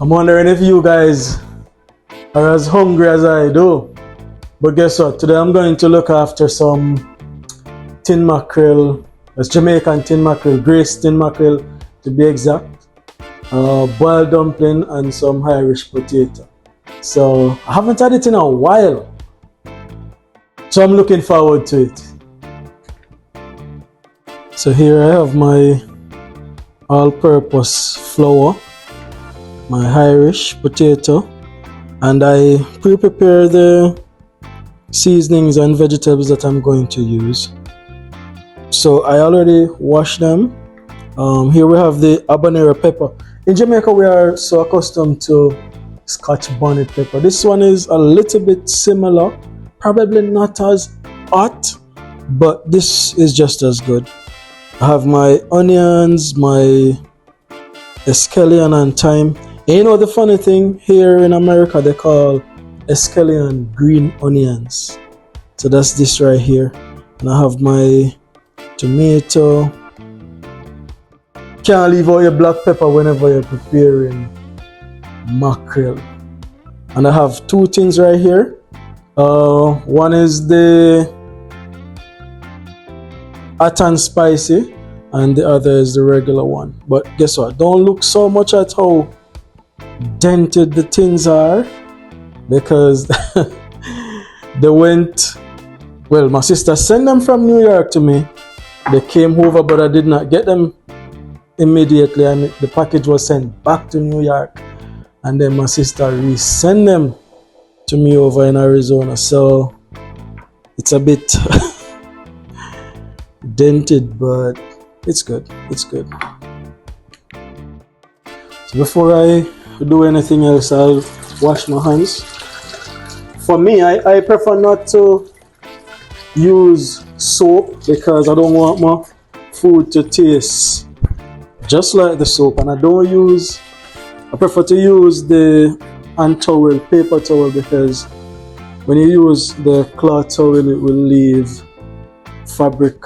I'm wondering if you guys are as hungry as I do. But guess what? Today I'm going to look after some tin mackerel. It's Jamaican tin mackerel, Grace tin mackerel to be exact. Boiled dumpling and some Irish potato. So I haven't had it in a while. So I'm looking forward to it. So here I have my all-purpose flour, my Irish potato, and I pre-prepare the seasonings and vegetables that I'm going to use. So I already washed them. Here we have the habanero pepper. In Jamaica we are so accustomed to Scotch bonnet pepper. This one is a little bit similar, probably not as hot, but this is just as good. I have my onions, my scallion and thyme. And you know the funny thing, here in America they call scallion green onions. So that's this right here. And I have my tomato. Can't leave out your black pepper whenever you're preparing mackerel. And I have two things right here. One is the hot and spicy, and the other is the regular one. But guess what? Don't look so much at how dented the tins are, because they went, well, my sister sent them from New York to me. They came over, but I did not get them immediately, and the package was sent back to New York, and then my sister resent them to me over in Arizona. So it's a bit dented, but it's good. It's good. So before I do anything else, I'll wash my hands. For me, I prefer not to use soap because I don't want my food to taste just like the soap, and I prefer to use the hand towel, paper towel, because when you use the cloth towel it will leave fabric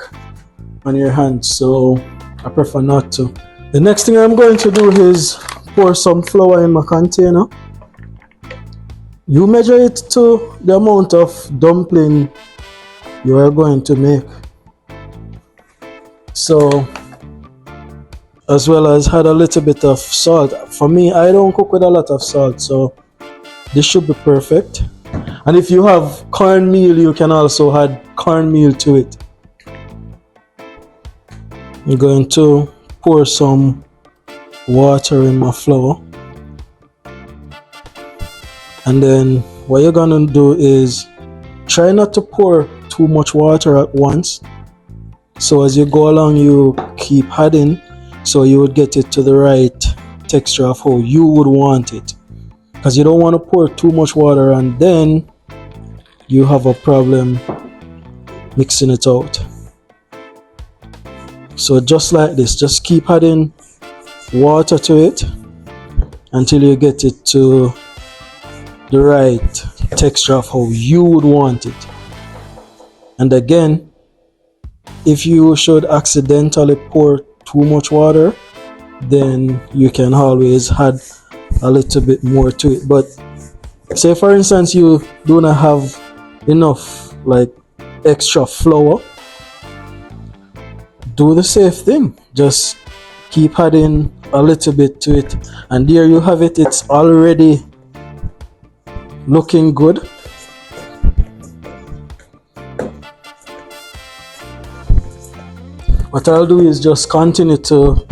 on your hands, so I prefer not to. The next thing I'm going to do is pour some flour in my container. You measure it to the amount of dumpling you are going to make. So, as well as add a little bit of salt. For me, I don't cook with a lot of salt, so this should be perfect. And if you have cornmeal, you can also add cornmeal to it. I'm going to pour some water in my flour. And then what you're gonna do is try not to pour too much water at once. So as you go along, you keep adding, so you would get it to the right texture of how you would want it. Because you don't want to pour too much water and then you have a problem mixing it out. So just like this, just keep adding water to it until you get it to the right texture of how you would want it. And again, if you should accidentally pour too much water, then you can always add a little bit more to it. But say for instance you do not have enough like extra flour, do the safe thing, just keep adding a little bit to it, and there you have it. It's already looking good. What I'll do is just continue to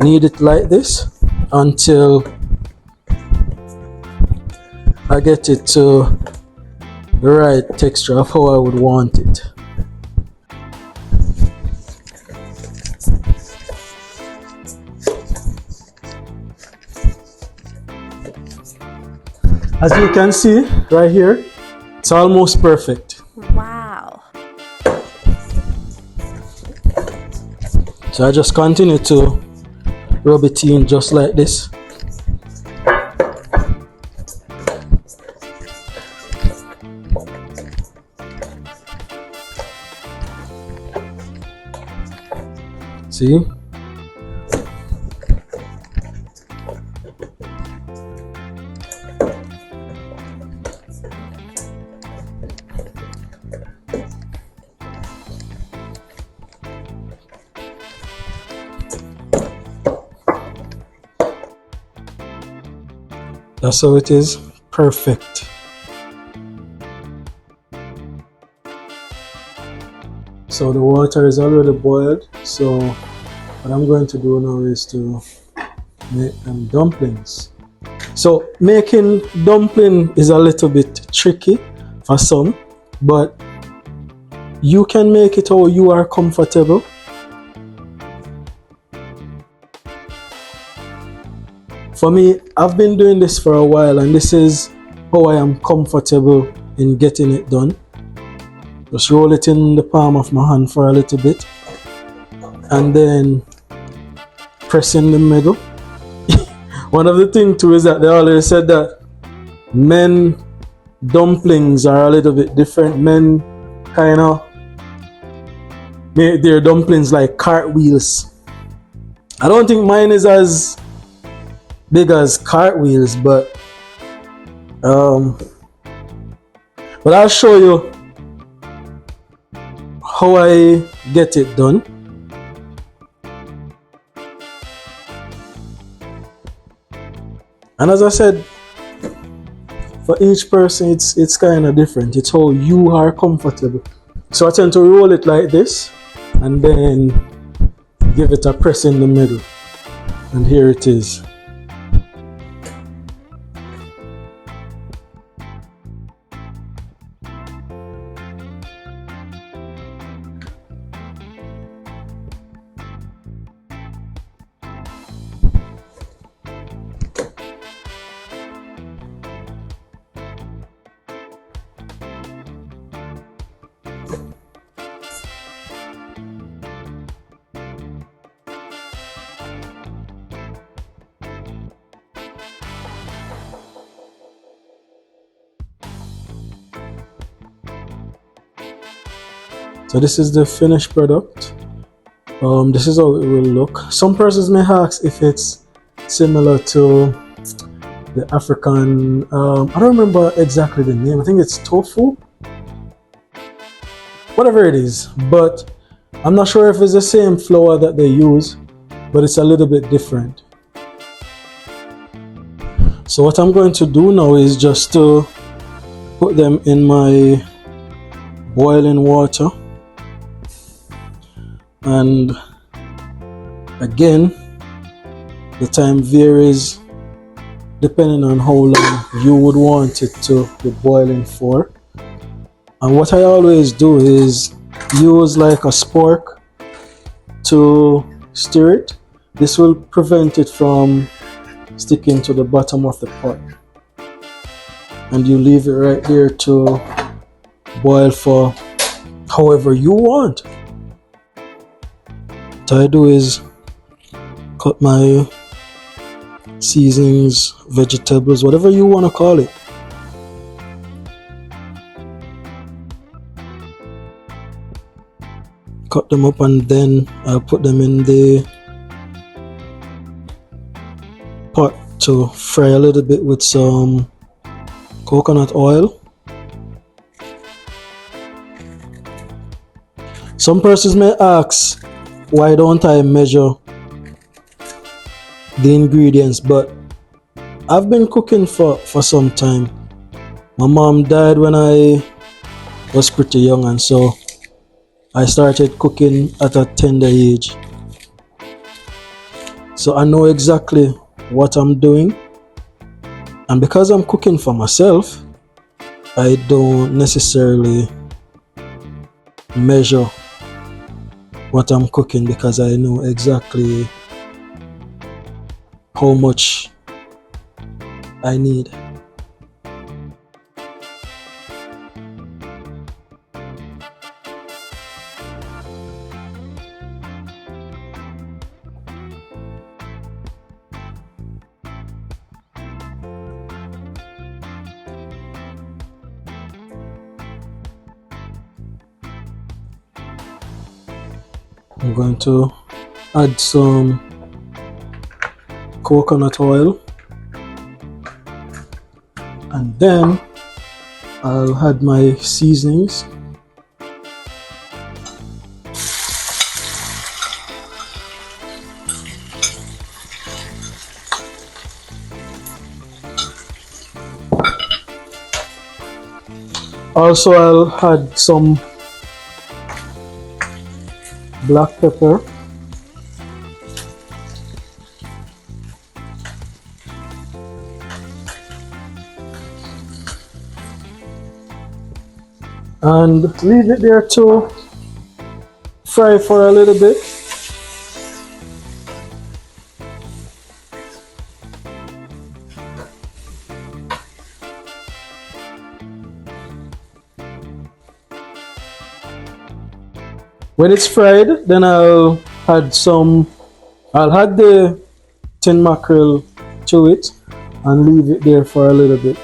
knead it like this until I get it to the right texture of how I would want it. As you can see right here, it's almost perfect. Wow. So I just continue to rub it in just like this. See? That's how it is. Perfect. So the water is already boiled. So what I'm going to do now is to make them dumplings. So making dumpling is a little bit tricky for some, but you can make it how you are comfortable. For me, I've been doing this for a while, and this is how I am comfortable in getting it done. Just roll it in the palm of my hand for a little bit, and then press in the middle. One of the things too is that they always said that men dumplings are a little bit different. Men kind of make their dumplings like cartwheels. I don't think mine is as big as cartwheels, but I'll show you how I get it done. And as I said, for each person it's kind of different. It's how you are comfortable. So I tend to roll it like this and then give it a press in the middle, and here it is. So this is the finished product. This is how it will look. Some persons may ask if it's similar to the African, I don't remember exactly the name. I think it's tofu, whatever it is, but I'm not sure if it's the same flour that they use, but it's a little bit different. So what I'm going to do now is just to put them in my boiling water. And again, the time varies depending on how long you would want it to be boiling for. And what I always do is use like a spork to stir it. This will prevent it from sticking to the bottom of the pot. And you leave it right there to boil for however you want. What I do is cut my seasonings, vegetables, whatever you want to call it. Cut them up, and then I'll put them in the pot to fry a little bit with some coconut oil. Some persons may ask, why don't I measure the ingredients? But I've been cooking for some time. My mom died when I was pretty young, and so I started cooking at a tender age. So I know exactly what I'm doing, and because I'm cooking for myself, I don't necessarily measure what I'm cooking, because I know exactly how much I need. I'm going to add some coconut oil. And then I'll add my seasonings. Also, I'll add some black pepper. And leave it there to fry for a little bit. When it's fried, then I'll add the tin mackerel to it and leave it there for a little bit.